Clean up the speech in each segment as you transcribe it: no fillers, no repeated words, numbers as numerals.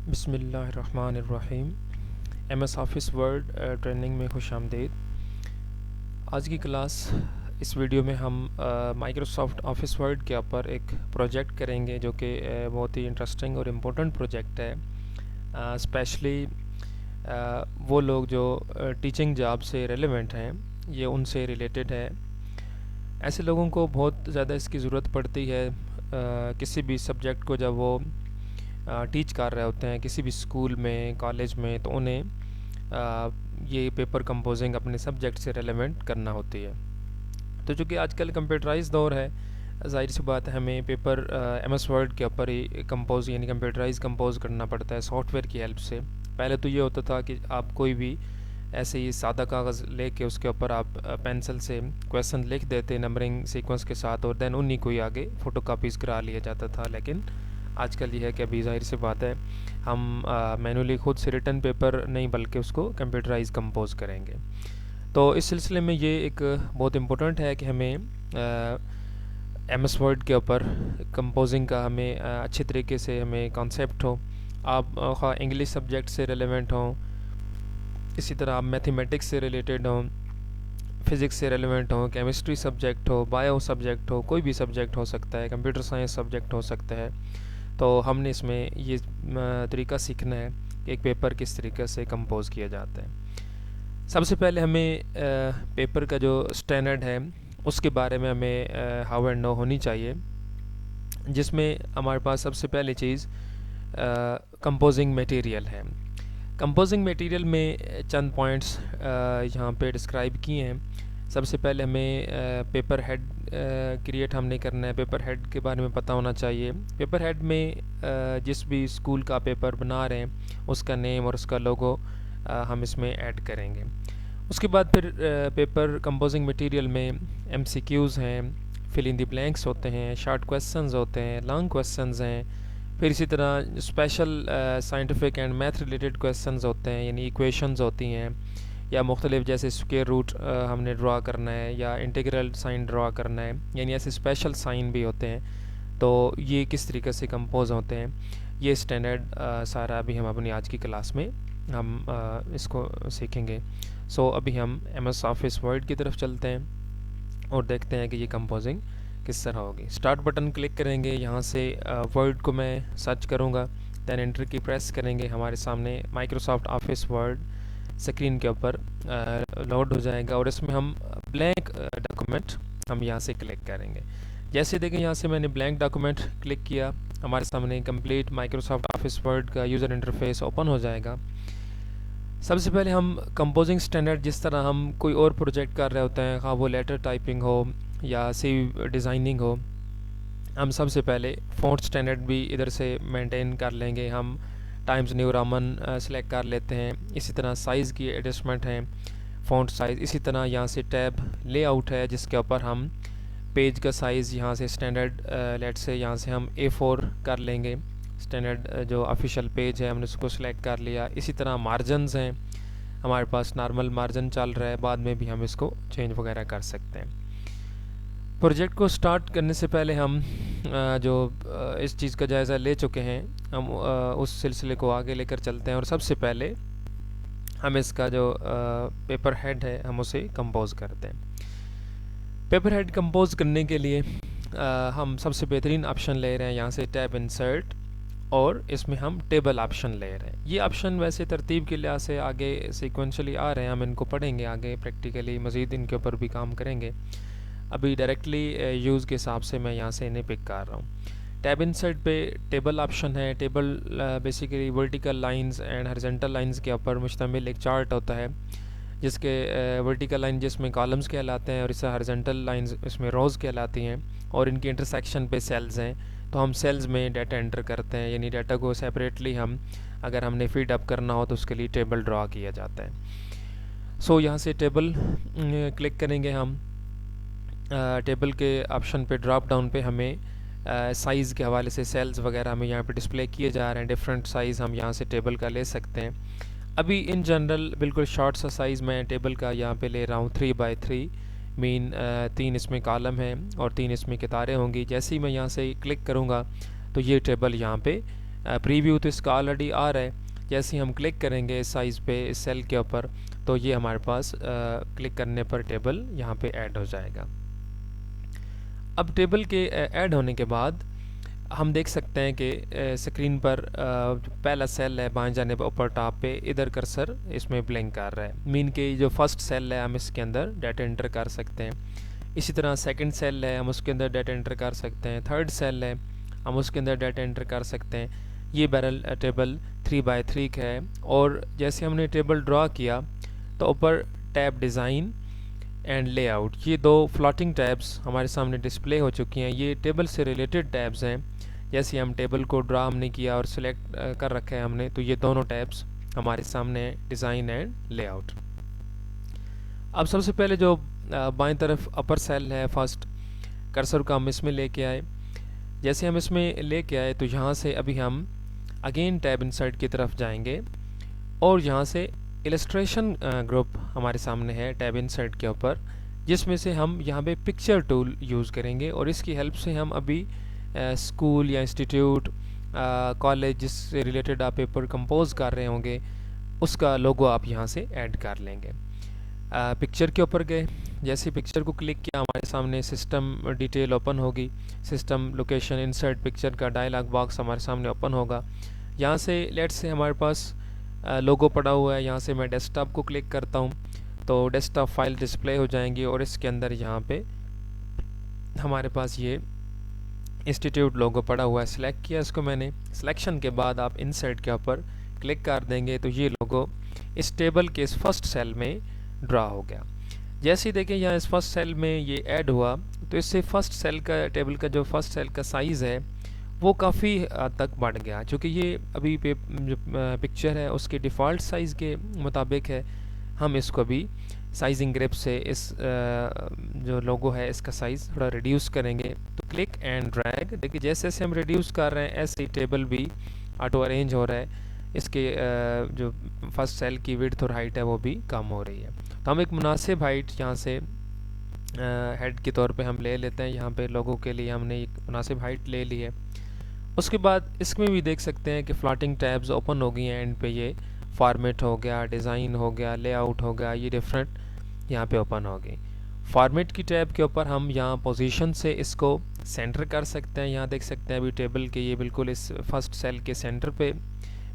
बिस्मिल्लाहिर्रहमानिर्रहीम। MS office word training में खुशामदीद। आज की क्लास इस वीडियो में हम माइक्रोसॉफ्ट ऑफ़िस वर्ड के ऊपर एक प्रोजेक्ट करेंगे जो कि बहुत ही इंटरेस्टिंग और इम्पोर्टेंट प्रोजेक्ट है। स्पेशली वो लोग जो टीचिंग जॉब से रेलेवेंट हैं, ये उनसे रिलेटेड है। ऐसे लोगों को बहुत ज़्यादा इसकी ज़रूरत पड़ती है किसी भी सब्जेक्ट को जब वो टीच कर रहे होते हैं किसी भी स्कूल में, कॉलेज में, तो उन्हें ये पेपर कंपोजिंग अपने सब्जेक्ट से रेलेवेंट करना होती है। तो चूँकि आजकल कंप्यूटराइज दौर है, ज़ाहिर सी बात है हमें पेपर MS वर्ड के ऊपर ही कंपोज यानी कंप्यूटराइज कंपोज करना पड़ता है सॉफ्टवेयर की हेल्प से। पहले तो ये होता था कि आप कोई भी ऐसे ही सादा कागज़ लेके उसके ऊपर आप पेंसिल से क्वेश्चन लिख देते नंबरिंग सीक्वेंस के साथ, और देन उन्हीं को ही आगे फ़ोटोकॉपीज़ करा लिया जाता था। लेकिन आजकल ये है कि अभी ज़ाहिर सी बात है हम मैनुअली खुद से रिटन पेपर नहीं बल्कि उसको कंप्यूटराइज कंपोज करेंगे। तो इस सिलसिले में ये एक बहुत इम्पोर्टेंट है कि हमें MS वर्ड के ऊपर कंपोजिंग का हमें अच्छे तरीके से हमें कॉन्सेप्ट हो। आप ख़ास इंग्लिश सब्जेक्ट से रेलेवेंट हों, इसी तरह आप मैथमेटिक्स से रिलेटेड हों, फ़िज़िक्स से रेलेवेंट हो, केमिस्ट्री सब्जेक्ट हो, बायो सब्जेक्ट हो, कोई भी सब्जेक्ट हो सकता है, कंप्यूटर साइंस सब्जेक्ट हो सकता है। तो हमने इसमें ये तरीका सीखना है कि एक पेपर किस तरीके से कंपोज किया जाता है। सबसे पहले हमें पेपर का जो स्टैंडर्ड है उसके बारे में हमें हाउ एंड नो होनी चाहिए, जिसमें हमारे पास सबसे पहली चीज़ कंपोजिंग मटेरियल है। कंपोजिंग मटेरियल में चंद पॉइंट्स यहाँ पे डिस्क्राइब किए हैं। सबसे पहले हमें पेपर हेड क्रिएट हमने करना है। पेपर हेड के बारे में पता होना चाहिए। पेपर हेड में जिस भी स्कूल का पेपर बना रहे हैं उसका नेम और उसका लोगो हम इसमें ऐड करेंगे। उसके बाद फिर पेपर कंपोजिंग मटेरियल में MCQs हैं, फिल इन द ब्लैंक्स होते हैं, शॉर्ट क्वेश्चंस होते हैं, लॉन्ग क्वेश्चंस हैं, फिर इसी तरह special scientific and math related questions होते हैं, यानी इक्वेशंस होती हैं, या मुख्तलिफ जैसे स्क्वायर रूट हमने ड्रा करना है या इंटीग्रल साइन ड्रा करना है, यानी ऐसे स्पेशल साइन भी होते हैं। तो ये किस तरीके से कंपोज होते हैं, ये स्टैंडर्ड सारा अभी हम अपनी आज की क्लास में हम इसको सीखेंगे। सो अभी हम MS ऑफिस वर्ड की तरफ चलते हैं और देखते हैं कि ये कंपोजिंग किस तरह होगी। स्टार्ट बटन क्लिक करेंगे, यहाँ से वर्ड को मैं सर्च करूँगा, दैन एंटर की प्रेस करेंगे, हमारे सामने माइक्रोसॉफ्ट ऑफिस वर्ड स्क्रीन के ऊपर लोड हो जाएगा और इसमें हम ब्लैंक डॉक्यूमेंट हम यहाँ से क्लिक करेंगे। जैसे देखें यहाँ से मैंने ब्लैंक डॉक्यूमेंट क्लिक किया, हमारे सामने कंप्लीट माइक्रोसॉफ्ट ऑफिस वर्ड का यूज़र इंटरफेस ओपन हो जाएगा। सबसे पहले हम कंपोजिंग स्टैंडर्ड, जिस तरह हम कोई और प्रोजेक्ट कर रहे होते हैं, हाँ वो लेटर टाइपिंग हो या सी डिज़ाइनिंग हो, हम सबसे पहले फ़ॉन्ट स्टैंडर्ड भी इधर से मेंटेन कर लेंगे। हम टाइम्स न्यू रोमन सेलेक्ट कर लेते हैं। इसी तरह साइज़ की एडजस्टमेंट है, फ़ॉन्ट साइज़। इसी तरह यहाँ से टैब लेआउट है जिसके ऊपर हम पेज का साइज़ यहाँ से स्टैंडर्ड लेट से यहाँ से हम A4 कर लेंगे। स्टैंडर्ड जो ऑफिशियल पेज है हमने उसको सिलेक्ट कर लिया। इसी तरह मार्जिनस हैं, हमारे पास नॉर्मल मार्जिन चल रहा है, बाद में भी हम इसको चेंज वगैरह कर सकते हैं। प्रोजेक्ट को स्टार्ट करने से पहले हम जो इस चीज़ का जायज़ा ले चुके हैं, हम उस सिलसिले को आगे लेकर चलते हैं और सबसे पहले हम इसका जो पेपर हेड है हम उसे कंपोज करते हैं। पेपर हेड कंपोज करने के लिए हम सबसे बेहतरीन ऑप्शन ले रहे हैं यहाँ से टैब इंसर्ट, और इसमें हम टेबल ऑप्शन ले रहे हैं। ये ऑप्शन वैसे तरतीब के लिहाज से आगे सीक्वेंशली आ रहे हैं, हम इनको पढ़ेंगे आगे प्रैक्टिकली, मज़ीद इनके ऊपर भी काम करेंगे। अभी डायरेक्टली यूज़ के हिसाब से मैं यहाँ से इन्हें पिक कर रहा हूँ। टैब इंसर्ट पे टेबल ऑप्शन है। Table basically vertical lines and horizontal lines के ऊपर मुश्तमिल एक चार्ट होता है, जिसके वर्टिकल लाइन जिसमें कॉलम्स कहलाते हैं और इससे हॉरिजॉन्टल लाइंस इसमें रोज़ कहलाती हैं, और इनकी इंटरसेक्शन पे सेल्स हैं। तो हम सेल्स में डाटा एंटर करते हैं, यानी डाटा को सेपरेटली हम अगर हमने फीड अप करना हो तो उसके लिए टेबल ड्रा किया जाता है। सो यहाँ से टेबल क्लिक करेंगे हम। टेबल के ऑप्शन पे ड्रॉप डाउन पे हमें साइज़ के हवाले से सेल्स वगैरह हमें यहाँ पे डिस्प्ले किए जा रहे हैं। डिफरेंट साइज़ हम यहाँ से टेबल का ले सकते हैं। अभी इन जनरल बिल्कुल शॉर्ट सा साइज़ मैं टेबल का यहाँ पे ले रहा हूँ 3x3 मीन 3 इसमें कॉलम है और 3 इसमें कितारें होंगी। जैसे ही मैं यहाँ से क्लिक करूँगा तो ये टेबल यहाँ पे प्रीव्यू तो इसका ऑलरेडी आ रहा है। जैसे ही हम क्लिक करेंगे इस साइज़ पे इस सेल के ऊपर, तो ये हमारे पास क्लिक करने पर टेबल यहाँ पे ऐड हो जाएगा। अब टेबल के ऐड होने के बाद हम देख सकते हैं कि स्क्रीन पर जो पहला सेल है बाएं जाने पर ऊपर टॉप पे, इधर कर्सर इसमें ब्लिंक कर रहा है, मीन के जो फर्स्ट सेल है हम इसके अंदर डाटा एंटर कर सकते हैं। इसी तरह सेकंड सेल है हम उसके अंदर डाटा एंटर कर सकते हैं, थर्ड सेल है हम उसके अंदर डाटा एंटर कर सकते हैं। ये बैरल टेबल 3x3 का है। और जैसे हमने टेबल ड्रा किया तो ऊपर टैब डिज़ाइन एंड लेआउट, ये दो फ्लोटिंग टैब्स हमारे सामने डिस्प्ले हो चुकी हैं। ये टेबल से रिलेटेड टैब्स हैं। जैसे हम टेबल को ड्रा हमने किया और सिलेक्ट कर रखा है हमने, तो ये दोनों टैब्स हमारे सामने हैं, डिज़ाइन एंड लेआउट। अब सबसे पहले जो बाएं तरफ अपर सेल है फर्स्ट, कर्सर को हम इसमें लेके आए। जैसे हम इसमें लेके आए तो यहाँ से अभी हम अगेन टैब इंसर्ट की तरफ जाएंगे और यहाँ से इलस्ट्रेशन ग्रुप हमारे सामने है टैब इंसर्ट के ऊपर, जिसमें से हम यहाँ पे पिक्चर टूल यूज़ करेंगे और इसकी हेल्प से हम अभी स्कूल या इंस्टीट्यूट कॉलेज जिससे रिलेटेड आप पेपर कंपोज कर रहे होंगे उसका लोगो आप यहाँ से ऐड कर लेंगे। पिक्चर के ऊपर गए, जैसे पिक्चर को क्लिक किया हमारे सामने सिस्टम डिटेल ओपन होगी, सिस्टम लोकेशन इंसर्ट पिक्चर का डायलॉग बॉक्स हमारे सामने ओपन होगा। यहाँ से लेट्स से हमारे पास लोगो पड़ा हुआ है, यहाँ से मैं डेस्कटॉप को क्लिक करता हूँ तो डेस्कटॉप फाइल डिस्प्ले हो जाएंगी और इसके अंदर यहाँ पे हमारे पास ये इंस्टीट्यूट लोगो पड़ा हुआ है। सिलेक्ट किया इसको मैंने, सिलेक्शन के बाद आप इंसर्ट के ऊपर क्लिक कर देंगे तो ये लोगो इस टेबल के इस फर्स्ट सेल में ड्रा हो गया। जैसे ही देखें यहाँ इस फर्स्ट सेल में ये ऐड हुआ तो इससे फर्स्ट सेल का टेबल का जो फर्स्ट सेल का साइज़ है वो काफ़ी हद तक बढ़ गया, क्योंकि ये अभी जो पिक्चर है उसके डिफ़ॉल्ट साइज़ के मुताबिक है। हम इसको अभी साइजिंग ग्रिप से इस जो लोगो है इसका साइज़ थोड़ा रिड्यूस करेंगे। तो क्लिक एंड ड्रैग, देखिए जैसे जैसे हम रिड्यूस कर रहे हैं ऐसे ही टेबल भी ऑटो अरेंज हो रहा है, इसके जो फर्स्ट सेल की विड्थ और हाइट है वो भी कम हो रही है। तो हम एक मुनासिब हाइट यहाँ से हेड के तौर पे हम ले लेते हैं। यहाँ पे लोगों के लिए हमने एक मुनासिब हाइट ले ली है। उसके बाद इसमें भी देख सकते हैं कि फ्लोटिंग टैब्स ओपन हो गई हैं। एंड पे ये फॉर्मेट हो गया, डिज़ाइन हो गया, लेआउट हो गया, ये डिफरेंट यहाँ पे ओपन हो गई। फॉर्मेट की टैब के ऊपर हम यहाँ पोजीशन से इसको सेंटर कर सकते हैं। यहाँ देख सकते हैं अभी टेबल के ये बिल्कुल इस फर्स्ट सेल के सेंटर पे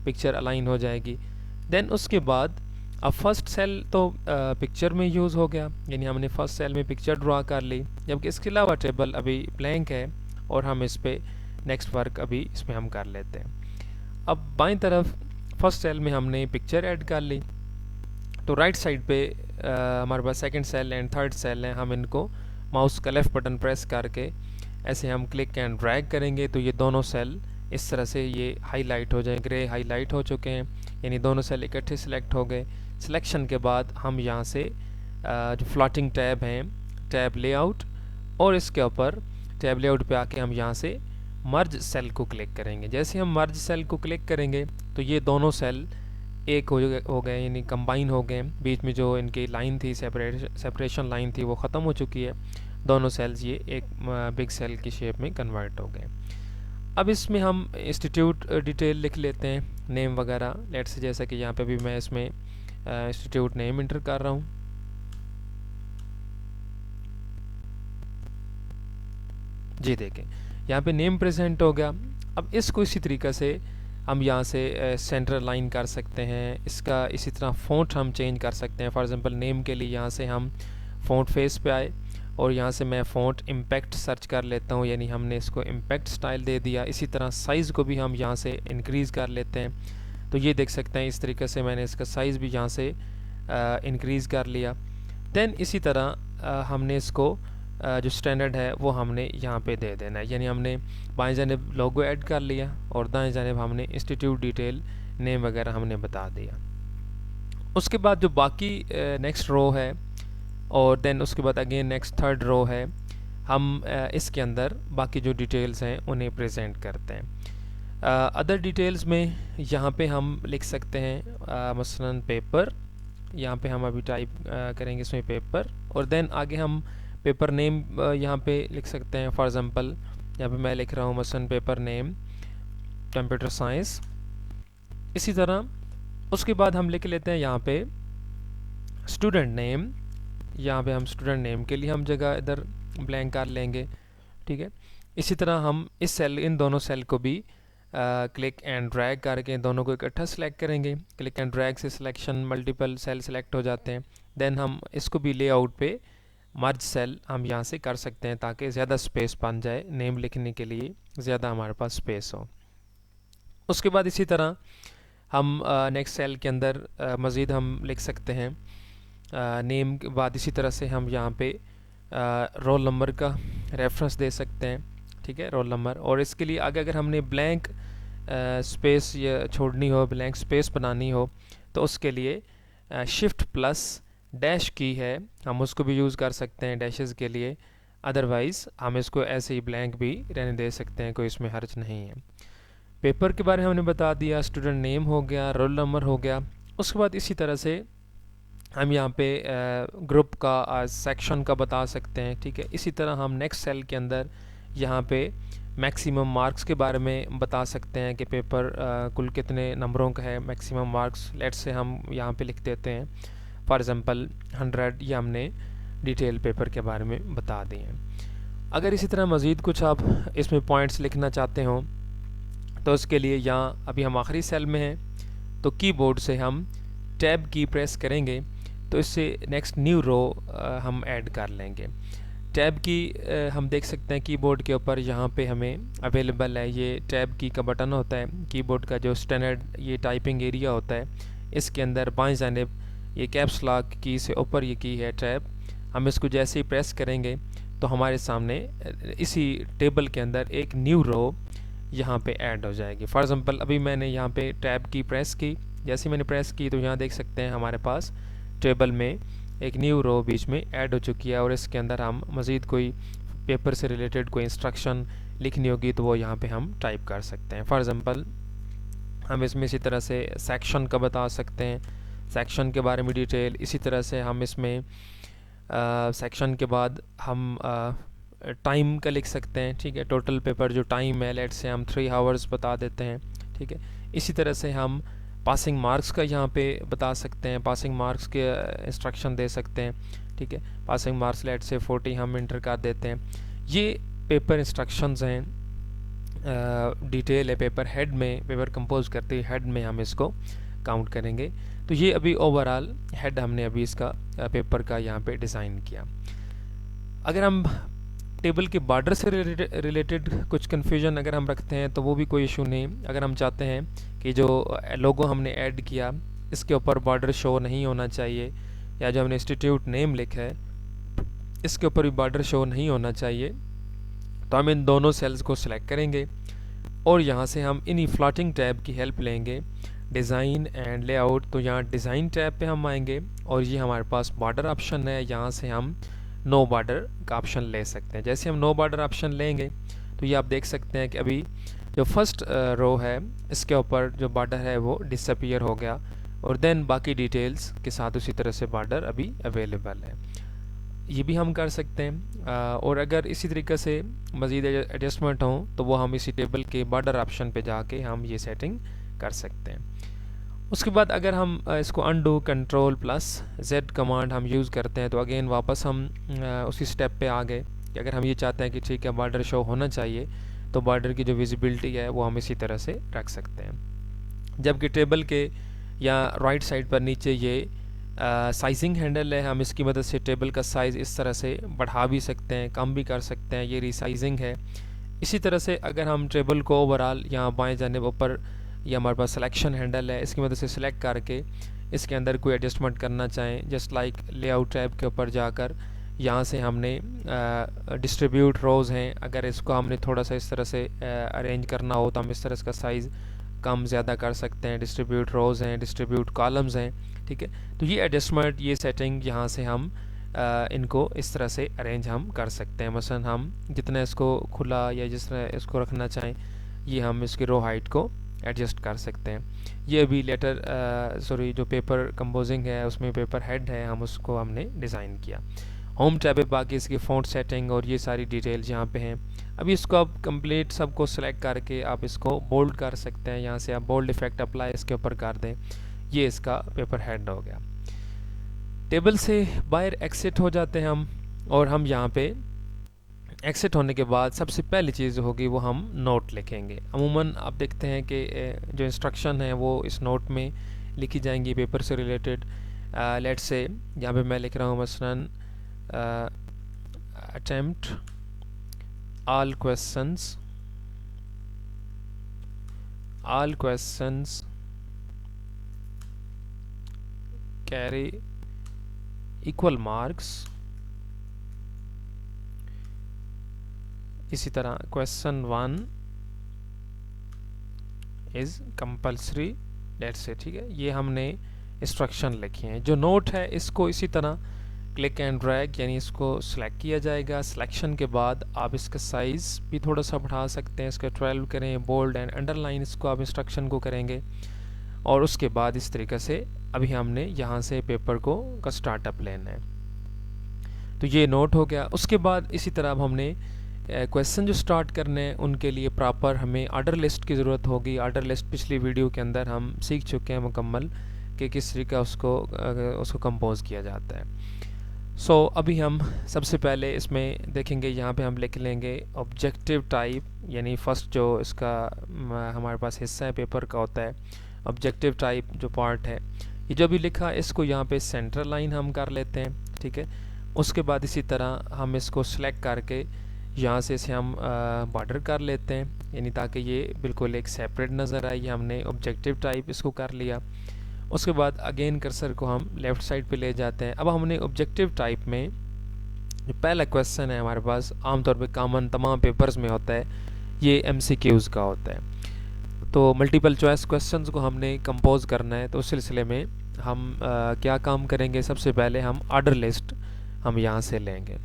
पिक्चर अलाइन हो जाएगी। देन उसके बाद अब फर्स्ट सेल तो पिक्चर में यूज़ हो गया, यानी हमने फर्स्ट सेल में पिक्चर ड्रा कर ली, जबकि इसके अलावा टेबल अभी ब्लैंक है और हम इस पर नेक्स्ट वर्क अभी इसमें हम कर लेते हैं। अब बाईं तरफ फर्स्ट सेल में हमने पिक्चर ऐड कर ली, तो राइट साइड पे हमारे पास second cell and third cell है। हम इनको माउस का लेफ़्ट बटन प्रेस करके ऐसे हम क्लिक एंड ड्रैग करेंगे तो ये दोनों सेल इस तरह से ये हाईलाइट हो जाए, ग्रे हाईलाइट हो चुके हैं, यानी दोनों सेल इकट्ठे सिलेक्ट हो गए। सिलेक्शन के बाद हम यहाँ से जो फ्लोटिंग टैब हैं टैब लेआउट और इसके ऊपर टैब लेआउट पे आके हम यहाँ से मर्ज सेल को क्लिक करेंगे। जैसे हम मर्ज सेल को क्लिक करेंगे तो ये दोनों सेल एक हो गए, यानी कंबाइन हो गए। बीच में जो इनकी लाइन थी सेपरेशन लाइन थी वो ख़त्म हो चुकी है। दोनों सेल्स ये एक बिग सेल की शेप में कन्वर्ट हो गए। अब इसमें हम इंस्टीट्यूट डिटेल लिख लेते हैं, नेम वगैरह। लेट्स से जैसा कि यहाँ पे भी मैं इसमें इंस्टीट्यूट नेम इंटर कर रहा हूँ। जी देखें यहाँ पे नेम प्रेजेंट हो गया। अब इसको इसी तरीक़े से हम यहाँ से सेंटर लाइन कर सकते हैं। इसका इसी तरह फ़ॉन्ट हम चेंज कर सकते हैं। फॉर एग्जांपल नेम के लिए यहाँ से हम फ़ॉन्ट फेस पे आए और यहाँ से मैं फ़ॉन्ट इम्पैक्ट सर्च कर लेता हूँ, यानी हमने इसको इम्पैक्ट स्टाइल दे दिया। इसी तरह साइज़ को भी हम यहाँ से इंक्रीज़ कर लेते हैं। तो ये देख सकते हैं इस तरीके से मैंने इसका साइज़ भी यहाँ से इंक्रीज़ कर लिया। देन इसी तरह हमने इसको जो स्टैंडर्ड है वो हमने यहाँ पे दे देना है, यानी हमने बाएं जानिब लोगो ऐड कर लिया और दाएं जानिब हमने इंस्टीट्यूट डिटेल नेम वगैरह हमने बता दिया। उसके बाद जो बाकी नेक्स्ट रो है और देन उसके बाद अगेन नेक्स्ट थर्ड रो है, हम इसके अंदर बाकी जो डिटेल्स हैं उन्हें प्रेजेंट करते हैं। अदर डिटेल्स में यहाँ पे हम लिख सकते हैं मसलन पेपर, यहाँ पे हम अभी टाइप करेंगे इसमें पेपर, और देन आगे हम पेपर नेम यहाँ पे लिख सकते हैं। फॉर एग्ज़ाम्पल यहाँ पे मैं लिख रहा हूँ मसलन पेपर नेम कंप्यूटर साइंस। इसी तरह उसके बाद हम लिख लेते हैं यहाँ पे स्टूडेंट नेम। यहाँ पे हम स्टूडेंट नेम के लिए हम जगह इधर ब्लैंक कर लेंगे, ठीक है। इसी तरह हम इस सेल, इन दोनों सेल को भी क्लिक एंड ड्रैग करके दोनों को इकट्ठा सेलेक्ट करेंगे। क्लिक एंड ड्रैग से सिलेक्शन मल्टीपल सेल सेलेक्ट हो जाते हैं। देन हम इसको भी लेआउट पे मर्ज सेल हम यहाँ से कर सकते हैं ताकि ज़्यादा स्पेस बन जाए, नेम लिखने के लिए ज़्यादा हमारे पास स्पेस हो। उसके बाद इसी तरह हम नेक्स्ट सेल के अंदर मज़ीद हम लिख सकते हैं नेम के बाद। इसी तरह से हम यहाँ पे रोल नंबर का रेफरेंस दे सकते हैं, ठीक है, रोल नंबर। और इसके लिए आगे अगर हमने ब्लैंक स्पेस या छोड़नी हो, ब्लैंक स्पेस बनानी हो, तो उसके लिए शिफ्ट प्लस डैश की है, हम उसको भी यूज़ कर सकते हैं डैशेस के लिए। अदरवाइज़ हम इसको ऐसे ही ब्लैंक भी रहने दे सकते हैं, कोई इसमें हर्ज नहीं है। पेपर के बारे में हमने बता दिया, स्टूडेंट नेम हो गया, रोल नंबर हो गया। उसके बाद इसी तरह से हम यहाँ पे ग्रुप का, सेक्शन का बता सकते हैं, ठीक है। इसी तरह हम नेक्स्ट सेल के अंदर यहाँ पे मैक्सिमम मार्क्स के बारे में बता सकते हैं कि पेपर कुल कितने नंबरों का है। मैक्सिमम मार्क्स लेट से हम यहाँ पे लिख देते हैं, फॉर एग्ज़ाम्पल 100। ये हमने डिटेल पेपर के बारे में बता दिए हैं। अगर इसी तरह मज़ीद कुछ आप इसमें पॉइंट्स लिखना चाहते हो तो उसके लिए यहाँ अभी हम आखिरी सेल में हैं, तो कीबोर्ड से हम टैब की प्रेस करेंगे तो इससे नेक्स्ट न्यू रो हम ऐड कर लेंगे। टैब की हम देख सकते हैं कीबोर्ड के ऊपर यहाँ पे हमें अवेलेबल है, ये टैब की का बटन होता है कीबोर्ड का, जो स्टैंडर्ड ये टाइपिंग एरिया होता है। इसके अंदर बाएं जानिब ये कैप्स लॉक की से ऊपर ये की है टैब। हम इसको जैसे ही प्रेस करेंगे तो हमारे सामने इसी टेबल के अंदर एक न्यू रो यहाँ पे ऐड हो जाएगी। फॉर एग्ज़ाम्पल अभी मैंने यहाँ पे टैब की प्रेस की, जैसे मैंने प्रेस की तो यहाँ देख सकते हैं हमारे पास टेबल में एक न्यू रो बीच में ऐड हो चुकी है। और इसके अंदर हम मज़ीद कोई पेपर से रिलेटेड कोई इंस्ट्रक्शन लिखनी होगी तो वो यहाँ पे हम टाइप कर सकते हैं। फॉर एग्ज़ाम्पल हम इसमें इसी तरह से सेक्शन का बता सकते हैं, सेक्शन के बारे में डिटेल। इसी तरह से हम इसमें सेक्शन के बाद हम टाइम का लिख सकते हैं, ठीक है, टोटल पेपर जो टाइम है लेट से हम 3 आवर्स बता देते हैं, ठीक है। इसी तरह से हम पासिंग मार्क्स का यहाँ पे बता सकते हैं, पासिंग मार्क्स के इंस्ट्रक्शन दे सकते हैं, ठीक है। पासिंग मार्क्स लेट से 40 हम इंटर कर देते हैं। ये पेपर इंस्ट्रक्शंस हैं, डिटेल है पेपर हेड में, पेपर कंपोज करते ही हेड में हम इसको काउंट करेंगे। तो ये अभी ओवरऑल हेड हमने अभी इसका पेपर का यहाँ पे डिज़ाइन किया। अगर हम टेबल के बॉर्डर से रिलेटेड कुछ कन्फ्यूजन अगर हम रखते हैं तो वो भी कोई इशू नहीं। अगर हम चाहते हैं कि जो लोगो हमने ऐड किया इसके ऊपर बॉर्डर शो नहीं होना चाहिए, या जो हमने इंस्टीट्यूट नेम लिखा है इसके ऊपर भी बॉर्डर शो नहीं होना चाहिए, तो हम इन दोनों सेल्स को सिलेक्ट करेंगे और यहाँ से हम इन्हीं फ्लोटिंग टैब की हेल्प लेंगे, डिज़ाइन एंड लेआउट। तो यहाँ डिज़ाइन टैब पे हम आएंगे और ये हमारे पास बॉर्डर ऑप्शन है, यहाँ से हम नो बॉर्डर का ऑप्शन ले सकते हैं। जैसे हम नो बॉर्डर ऑप्शन लेंगे तो ये आप देख सकते हैं कि अभी जो फर्स्ट रो है इसके ऊपर जो बॉर्डर है वो डिसअपीयर हो गया, और देन बाकी डिटेल्स के साथ उसी तरह से बॉर्डर अभी अवेलेबल है। ये भी हम कर सकते हैं। और अगर इसी तरीके से मज़ीद एडजस्टमेंट हो तो वो हम इसी टेबल के बॉर्डर ऑप्शन पे जाके हम ये सेटिंग कर सकते हैं। उसके बाद अगर हम इसको undo control plus Z command हम यूज़ करते हैं तो अगेन वापस हम उसी स्टेप पे आ गए कि अगर हम ये चाहते हैं कि ठीक है बॉर्डर शो होना चाहिए तो बॉर्डर की जो विजिबिलिटी है वो हम इसी तरह से रख सकते हैं। जबकि टेबल के या राइट साइड पर नीचे ये साइजिंग हैंडल है, हम इसकी मदद से टेबल का साइज़ इस तरह से बढ़ा भी सकते हैं, कम भी कर सकते हैं, ये रीसाइजिंग है। इसी तरह से अगर हम टेबल को ओवरऑल यहाँ बाएं जानिब ऊपर ये हमारे पास सिलेक्शन हैंडल है, इसकी मदद से सिलेक्ट करके इसके अंदर कोई एडजस्टमेंट करना चाहें, जस्ट लाइक लेआउट टैब के ऊपर जाकर यहाँ से हमने डिस्ट्रीब्यूट रोज़ हैं, अगर इसको हमने थोड़ा सा इस तरह से अरेंज करना हो तो हम इस तरह इसका साइज़ कम ज़्यादा कर सकते हैं। डिस्ट्रीब्यूट रोज़ हैं, डिस्ट्रीब्यूट कॉलम्स हैं, ठीक है। तो ये एडजस्टमेंट, ये सेटिंग यहाँ से हम इनको इस तरह से अरेंज हम कर सकते हैं। मसलन हम जितना इसको खुला या जिस तरह इसको रखना चाहें ये हम इसकी रो हाइट को एडजस्ट कर सकते हैं। ये अभी लेटर जो पेपर कंपोजिंग है उसमें पेपर हेड है हम उसको हमने डिज़ाइन किया। होम टैब पे बाकी इसकी फ़ॉन्ट सेटिंग और ये सारी डिटेल्स यहाँ पे हैं। अभी इसको आप कंप्लीट सबको सिलेक्ट करके आप इसको बोल्ड कर सकते हैं। यहाँ से आप बोल्ड इफेक्ट अप्लाई इसके ऊपर कर दें। ये इसका पेपर हेड हो गया। टेबल से बाहर एक्सिट हो जाते हैं हम, और हम यहाँ पे एक्सिट होने के बाद सबसे पहली चीज़ होगी वो हम नोट लिखेंगे। अमूमन आप देखते हैं कि जो इंस्ट्रक्शन है वो इस नोट में लिखी जाएंगी पेपर से रिलेटेड। लेट्स से यहाँ पे मैं लिख रहा हूँ मसलन attempt all questions carry equal marks। इसी तरह question 1 is compulsory, let's say, ठीक है। ये हमने इंस्ट्रक्शन लिखे हैं। जो नोट है इसको इसी तरह क्लिक एंड ड्रैग, यानी इसको सिलेक्ट किया जाएगा। सिलेक्शन के बाद आप इसका साइज़ भी थोड़ा सा बढ़ा सकते हैं, इसका 12 करें, बोल्ड एंड अंडरलाइन इसको आप इंस्ट्रक्शन को करेंगे। और उसके बाद इस तरीके से अभी हमने यहाँ से पेपर का स्टार्टअप लेना है। तो ये नोट हो गया। उसके बाद इसी तरह अब हमने क्वेश्चन जो स्टार्ट करने हैं उनके लिए प्रॉपर हमें ऑर्डर लिस्ट की ज़रूरत होगी। ऑर्डर लिस्ट पिछली वीडियो के अंदर हम सीख चुके हैं मुकम्मल कि किस तरीके उसको कंपोज किया जाता है। सो अभी हम सबसे पहले इसमें देखेंगे, यहाँ पे हम लिख लेंगे ऑब्जेक्टिव टाइप, यानी फर्स्ट जो इसका हमारे पास हिस्सा है पेपर का होता है ऑब्जेक्टिव टाइप जो पार्ट है। ये जो भी लिखा इसको यहाँ पे सेंटर लाइन हम कर लेते हैं, ठीक है। उसके बाद इसी तरह हम इसको सिलेक्ट करके यहाँ से इसे हम बॉर्डर कर लेते हैं, यानी ताकि ये बिल्कुल एक सेपरेट नज़र आए। ये हमने ऑब्जेक्टिव टाइप इसको कर लिया। उसके बाद अगेन कर्सर को हम लेफ़्ट साइड पे ले जाते हैं। अब हमने ऑब्जेक्टिव टाइप में जो पहला क्वेश्चन है हमारे पास आमतौर पे कॉमन तमाम पेपर्स में होता है, ये MCQs का होता है। तो मल्टीपल चॉइस क्वेश्चंस को हमने कंपोज करना है। तो उस सिलसिले में हम क्या काम करेंगे, सबसे पहले हम ऑर्डर लिस्ट हम यहाँ से लेंगे।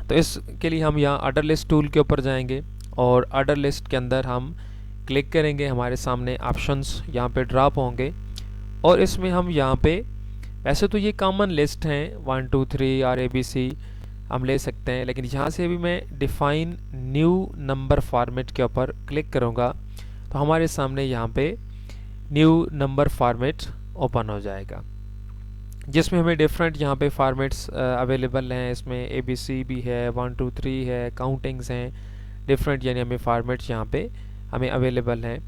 तो इसके लिए हम यहाँ ऑर्डर लिस्ट टूल के ऊपर जाएंगे और ऑर्डर लिस्ट के अंदर हम क्लिक करेंगे। हमारे सामने ऑप्शंस यहाँ पे ड्रॉप होंगे और इसमें हम यहाँ पे, वैसे तो ये कॉमन लिस्ट हैं 1 2 3 और ABC हम ले सकते हैं, लेकिन यहाँ से भी मैं डिफाइन न्यू नंबर फॉर्मेट के ऊपर क्लिक करूँगा तो हमारे सामने यहाँ पे न्यू नंबर फॉर्मेट ओपन हो जाएगा, जिसमें हमें डिफरेंट यहाँ पे फॉर्मेट्स अवेलेबल हैं। इसमें ABC भी है, 1 2 3 है, काउंटिंग्स हैं, डिफरेंट यानी हमें फॉर्मेट्स यहाँ पे हमें अवेलेबल हैं।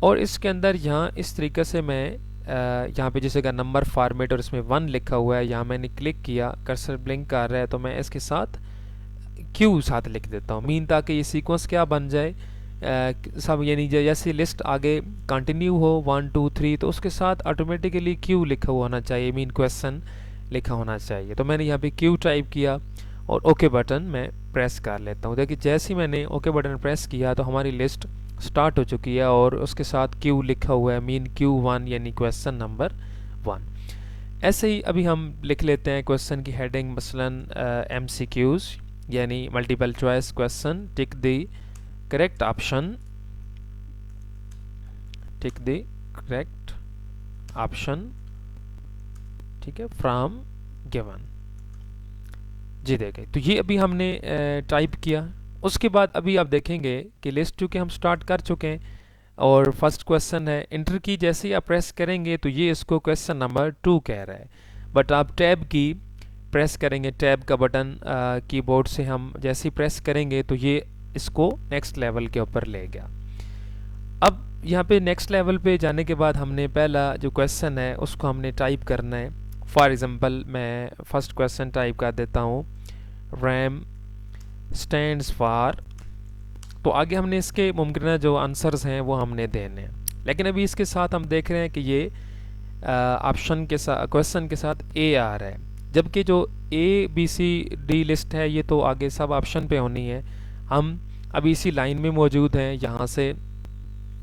और इसके अंदर यहाँ इस तरीके से मैं यहाँ पे जैसे का नंबर फॉर्मेट और इसमें 1 लिखा हुआ है, यहाँ मैंने क्लिक किया, कर्सर ब्लिंक कर रहा है तो मैं इसके साथ Q साथ लिख देता हूँ, मीन ताकि ये सीक्वेंस क्या बन जाए सब, यानी जैसे लिस्ट आगे कंटिन्यू हो 1 2 3 तो उसके साथ ऑटोमेटिकली Q लिखा हुआ होना चाहिए, मीन क्वेश्चन लिखा होना चाहिए। तो मैंने यहाँ पे Q टाइप किया और ओके बटन मैं प्रेस कर लेता हूँ। देखिए जैसे ही मैंने ओके बटन प्रेस किया तो हमारी लिस्ट स्टार्ट हो चुकी है और उसके साथ Q लिखा हुआ है, मीन Q1 यानी क्वेश्चन नंबर 1। ऐसे ही अभी हम लिख लेते हैं क्वेश्चन की हेडिंग, मसलन MCQs यानी multiple choice question, tick the correct option, tick the correct option, ठीक है, फ्रॉम गिवन। जी देखें, तो ये अभी हमने टाइप किया। उसके बाद अभी आप देखेंगे कि लिस्ट चूँकि हम स्टार्ट कर चुके हैं और फर्स्ट क्वेश्चन है, इंटर की जैसे ही आप प्रेस करेंगे तो ये इसको क्वेश्चन नंबर 2 कह रहा है। बट आप टैब की प्रेस करेंगे, टैब का बटन कीबोर्ड से हम जैसे ही प्रेस करेंगे तो ये इसको नेक्स्ट लेवल के ऊपर ले गया। अब यहाँ पे नेक्स्ट लेवल पे जाने के बाद हमने पहला जो क्वेश्चन है उसको हमने टाइप करना है। फॉर एग्ज़ाम्पल मैं फर्स्ट क्वेश्चन टाइप कर देता हूँ, RAM स्टैंड्स फॉर, तो आगे हमने इसके मुमकिन जो आंसर्स हैं वो हमने देने हैं। लेकिन अभी इसके साथ हम देख रहे हैं कि ये ऑप्शन के साथ क्वेश्चन के साथ A आ रहा है, जबकि जो ABCD लिस्ट है ये तो आगे सब ऑप्शन पे होनी है। हम अभी इसी लाइन में मौजूद हैं, यहाँ से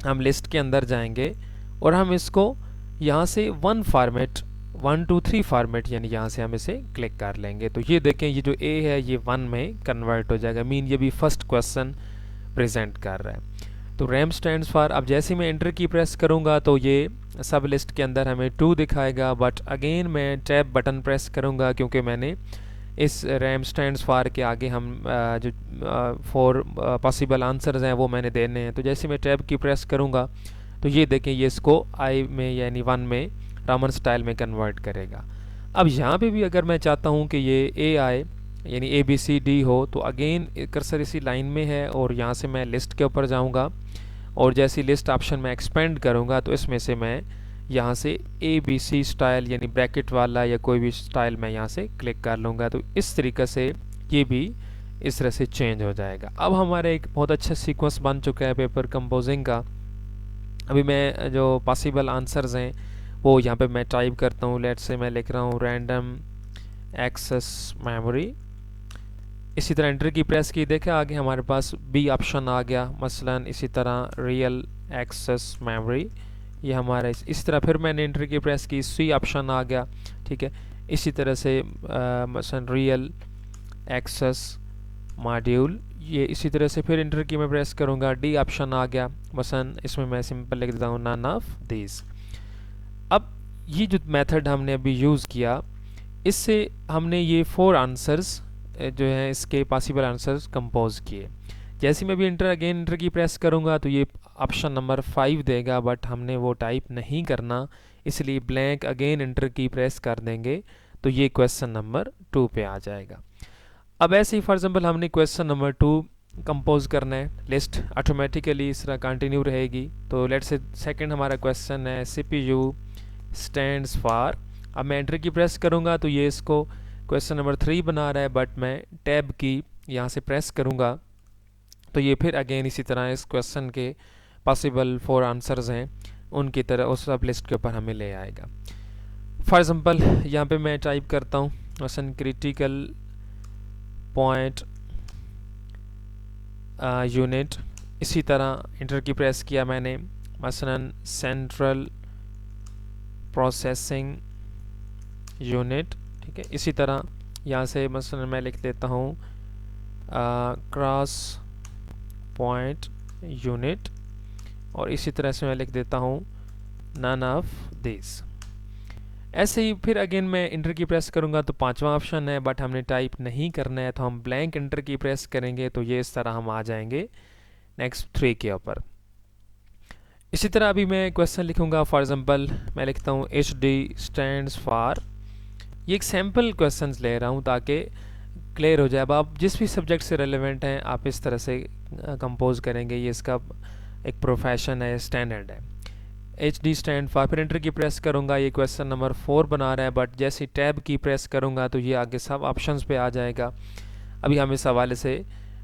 हम लिस्ट के अंदर जाएंगे और हम इसको यहाँ से 1 फॉर्मेट 1 2 3 फॉर्मेट यानी यहाँ से हम इसे क्लिक कर लेंगे। तो ये देखें ये जो A है ये 1 में कन्वर्ट हो जाएगा, मीन ये भी फर्स्ट क्वेश्चन प्रेजेंट कर रहा है। तो RAM स्टैंड्स फॉर, अब जैसे मैं एंटर की प्रेस करूँगा तो ये सब लिस्ट के अंदर हमें 2 दिखाएगा, बट अगेन मैं टैब बटन प्रेस करूँगा क्योंकि मैंने इस रैम स्टैंड्स फॉर के आगे हम जो 4 पॉसिबल आंसर्स हैं वो मैंने देने हैं। तो जैसे मैं टैब की प्रेस करूँगा तो ये देखें ये इसको आई में यानी 1 में रामन स्टाइल में कन्वर्ट करेगा। अब यहाँ पे भी अगर मैं चाहता हूँ कि ये ए आए यानी ए बी सी डी हो, तो अगेन कर्सर इसी लाइन में है और यहाँ से मैं लिस्ट के ऊपर जाऊँगा और जैसी लिस्ट ऑप्शन में एक्सपेंड करूँगा तो इसमें से मैं यहाँ से ए बी सी स्टाइल यानी ब्रैकेट वाला या कोई भी स्टाइल मैं यहाँ से क्लिक कर लूँगा। तो इस तरीक़े से ये भी इस तरह से चेंज हो जाएगा। अब हमारा एक बहुत अच्छा सीक्वेंस बन चुका है पेपर कंपोजिंग का। अभी मैं जो पॉसिबल आंसर्स हैं वो यहाँ पे मैं टाइप करता हूँ। लेट्स से मैं लिख रहा हूँ रैंडम एक्सेस मेमोरी। इसी तरह एंटर की प्रेस की, देखें आगे हमारे पास बी ऑप्शन आ गया मसलन। इसी तरह रियल एक्सेस मेमोरी ये हमारा इस तरह फिर मैंने एंटर की प्रेस की, सी ऑप्शन आ गया, ठीक है। इसी तरह से मसलन रियल एक्सेस मॉड्यूल ये इसी तरह से फिर एंटर की मैं प्रेस करूँगा, डी ऑप्शन आ गया मसलन। इसमें मैं सिंपल लिख देता हूँ नन ऑफ दिस। अब ये जो मेथड हमने अभी यूज़ किया इससे हमने ये 4 आंसर्स जो है इसके पॉसिबल आंसर्स कंपोज किए। जैसे मैं भी एंटर की प्रेस करूँगा तो ये ऑप्शन नंबर 5 देगा, बट हमने वो टाइप नहीं करना इसलिए ब्लैंक अगेन एंटर की प्रेस कर देंगे तो ये क्वेश्चन नंबर 2 पे आ जाएगा। अब ऐसे ही फॉर एग्जांपल हमने क्वेश्चन नंबर 2 कंपोज करना है, लिस्ट ऑटोमेटिकली इस तरह कंटिन्यू रहेगी। तो लेट्स से सेकंड हमारा क्वेश्चन है CPU स्टैंड्स फॉर। अब मैं एंटर की प्रेस करूँगा तो ये इसको क्वेश्चन नंबर 3 बना रहा है, बट मैं टैब की यहाँ से प्रेस करूँगा तो ये फिर अगेन इसी तरह इस क्वेश्चन के पॉसिबल 4 आंसर्स हैं उनकी तरह उस सब लिस्ट के ऊपर हमें ले आएगा। फॉर एग्जांपल यहाँ पे मैं टाइप करता हूँ मसलन क्रिटिकल पॉइंट यूनिट। इसी तरह एंटर की प्रेस किया मैंने मसलन सेंट्रल प्रोसेसिंग यूनिट, ठीक है। इसी तरह यहाँ से मसलन मैं लिख देता हूँ क्रॉस पॉइंट यूनिट और इसी तरह से मैं लिख देता हूँ नन ऑफ दिस। ऐसे ही फिर अगेन मैं इंटर की प्रेस करूँगा तो 5वां ऑप्शन है, बट हमने टाइप नहीं करना है तो हम ब्लैंक इंटर की प्रेस करेंगे तो ये इस तरह हम आ जाएंगे नेक्स्ट 3 के ऊपर। इसी तरह अभी मैं क्वेश्चन लिखूँगा, फॉर एग्जांपल मैं लिखता हूँ HD स्टैंड्स फॉर। ये एक सैम्पल क्वेश्चंस ले रहा हूँ ताकि क्लियर हो जाए। अब आप जिस भी सब्जेक्ट से रेलेवेंट हैं आप इस तरह से कंपोज करेंगे, ये इसका एक प्रोफेशन है, स्टैंडर्ड है। HD स्टैंड फॉर, फिर एंटर की प्रेस करूँगा, ये क्वेश्चन नंबर 4 बना रहा है, बट जैसे टैब की प्रेस करूँगा तो ये आगे सब ऑप्शंस पे आ जाएगा। अभी हम इस हवाले से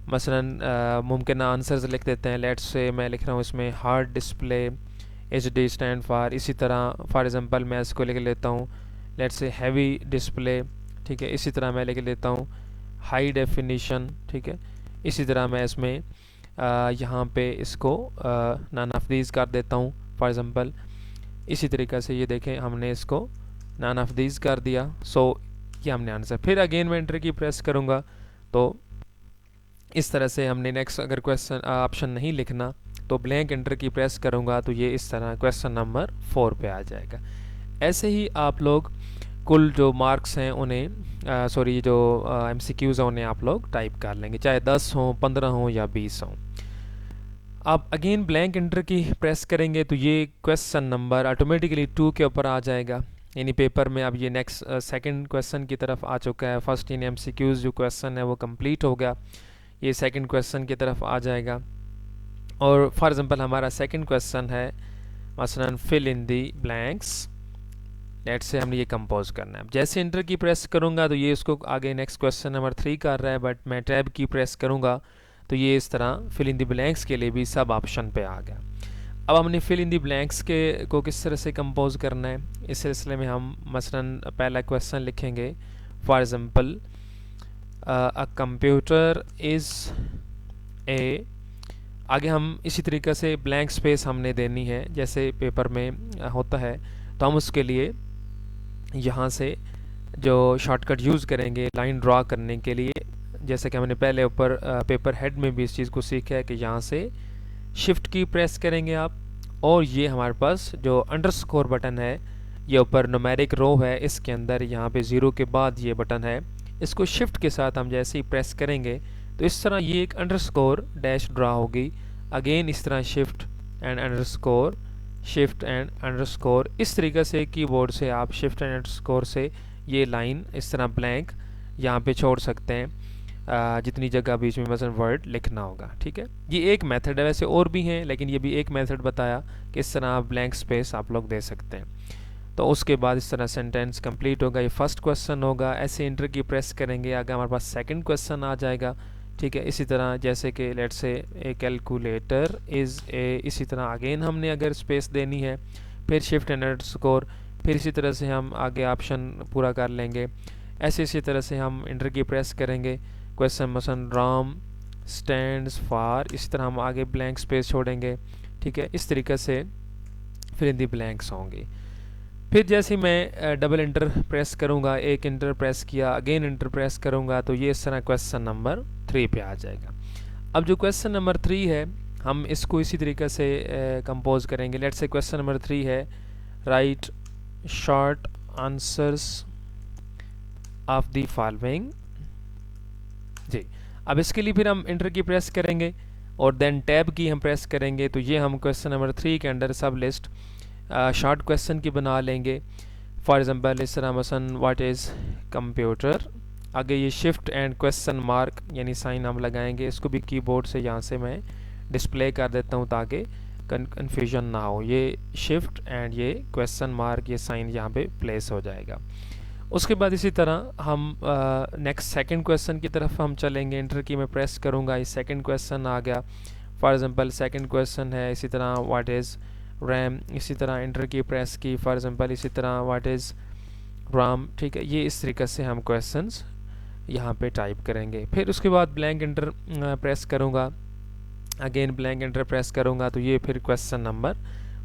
मसलन मुमकिन आंसर्स लिख देते हैं। लेट्स से मैं लिख रहा हूँ इसमें hard display HD stand for. इसी तरह फॉर एग्जांपल मैं इसको लिख लेता हूँ लेट्स से हैवी डिस्प्ले, ठीक है। इसी तरह मैं लिख लेता हूँ हाई डेफिनेशन, ठीक है। इसी तरह मैं इसमें यहाँ पे इसको नन ऑफ दीज कर देता हूँ फॉर एग्जांपल। इसी तरीक़े से ये देखें हमने इसको नन ऑफ दीज कर दिया। सो ये हमने आंसर। फिर अगेन मैं एंटर की प्रेस करूँगा तो इस तरह से हमने नेक्स्ट अगर क्वेश्चन ऑप्शन नहीं लिखना तो ब्लैंक एंटर की प्रेस करूँगा तो ये इस तरह क्वेश्चन नंबर 4 पे आ जाएगा। ऐसे ही आप लोग कुल जो मार्क्स हैं उन्हें सॉरी जो MCQs हैं उन्हें आप लोग टाइप कर लेंगे, चाहे 10 हों, 15 हों या 20 हों। आप अगेन ब्लैंक एंटर की प्रेस करेंगे तो ये क्वेश्चन नंबर ऑटोमेटिकली 2 के ऊपर आ जाएगा, यानी पेपर में अब ये नेक्स्ट सेकंड क्वेश्चन की तरफ आ चुका है। फर्स्ट इन MCQs जो क्वेश्चन है वो कंप्लीट हो गया, ये सेकंड क्वेश्चन की तरफ आ जाएगा। और फॉर एग्जांपल हमारा सेकंड क्वेश्चन है मसलन fill in the blanks. Let's say हमने ये कंपोज करना है। जैसे इंटर की प्रेस करूँगा तो ये इसको आगे नेक्स्ट क्वेश्चन नंबर 3 कर रहा है, बट मैं टैब की प्रेस करूँगा तो ये इस तरह फिल इन दी ब्लैंक्स के लिए भी सब ऑप्शन पे आ गया। अब हमने फिल इन दी ब्लैंक्स के को किस तरह से कंपोज करना है, इस सिलसिले में हम मसलन पहला क्वेश्चन लिखेंगे for example a computer is a. आगे हम इसी तरीके से ब्लैंक स्पेस हमने देनी है जैसे पेपर में होता है, तो हम उसके लिए यहाँ से जो शॉर्टकट यूज़ करेंगे लाइन ड्रा करने के लिए, जैसे कि हमने पहले ऊपर पेपर हेड में भी इस चीज़ को सीखा है कि यहाँ से शिफ्ट की प्रेस करेंगे आप और ये हमारे पास जो अंडरस्कोर बटन है ये ऊपर न्यूमेरिक रो है, इसके अंदर यहाँ पे 0 के बाद ये बटन है, इसको शिफ्ट के साथ हम जैसे ही प्रेस करेंगे तो इस तरह ये एक अंडरस्कोर डैश ड्रा होगी। अगेन इस तरह shift and underscore, shift and underscore, इस तरीके से कीबोर्ड से आप शिफ्ट एंड अंडरस्कोर से ये लाइन इस तरह ब्लैंक यहाँ पे छोड़ सकते हैं जितनी जगह बीच में मसलन वर्ड लिखना होगा। ठीक है, ये एक मेथड है, वैसे और भी हैं लेकिन ये भी एक मेथड बताया कि इस तरह आप ब्लैंक स्पेस आप लोग दे सकते हैं। तो उसके बाद इस तरह सेंटेंस कंप्लीट होगा। ये फर्स्ट क्वेश्चन होगा, ऐसे इंटर की प्रेस करेंगे आगे हमारे पास सेकंड क्वेश्चन आ जाएगा। ठीक है, इसी तरह जैसे कि let's say A calculator is a, इसी तरह अगेन हमने अगर स्पेस देनी है फिर शिफ्ट एंड अंडरस्कोर, फिर इसी तरह से हम आगे ऑप्शन पूरा कर लेंगे। ऐसे इसी तरह से हम इंटर की प्रेस करेंगे, क्वेश्चन मसन राम स्टैंड्स फॉर, इस तरह हम आगे ब्लैंक स्पेस छोड़ेंगे। ठीक है, इस तरीके से फिर इन दी ब्लैंक्स होंगी। फिर जैसे ही मैं डबल इंटर प्रेस करूँगा, एक इंटर प्रेस किया, अगेन इंटर प्रेस करूँगा तो ये इस तरह क्वेश्चन नंबर 3 पे आ जाएगा। अब जो क्वेश्चन नंबर 3 है हम इसको इसी तरीके से कंपोज करेंगे। लेट्स से क्वेश्चन नंबर 3 है write short answers of the following. जी, अब इसके लिए फिर हम इंटर की प्रेस करेंगे और देन टैब की हम प्रेस करेंगे तो ये हम क्वेश्चन नंबर 3 के under sub list short question की बना लेंगे। फॉर एग्जांपल इस तरह मसन व्हाट इज़ कंप्यूटर, आगे ये शिफ्ट एंड क्वेश्चन मार्क यानी साइन हम लगाएंगे। इसको भी कीबोर्ड से यहाँ से मैं डिस्प्ले कर देता हूँ ताकि कन्फ्यूजन ना हो। ये शिफ्ट एंड ये क्वेश्चन मार्क, ये साइन यहाँ पे प्लेस हो जाएगा। उसके बाद इसी तरह हम नेक्स्ट सेकंड क्वेश्चन की तरफ हम चलेंगे। इंटर की मैं प्रेस करूँगा, ये सेकंड क्वेश्चन आ गया। फॉर एग्जांपल सेकंड क्वेश्चन है इसी तरह व्हाट इज़ रैम, इसी तरह इंटर की प्रेस की। फॉर एग्जांपल इसी तरह व्हाट इज़ राम। ठीक है, ये इस तरीके से हम क्वेश्चंस यहाँ पे टाइप करेंगे। फिर उसके बाद ब्लैंक इंटर प्रेस करूँगा, अगेन ब्लैंक इंटर प्रेस करूँगा तो ये फिर क्वेश्चन नंबर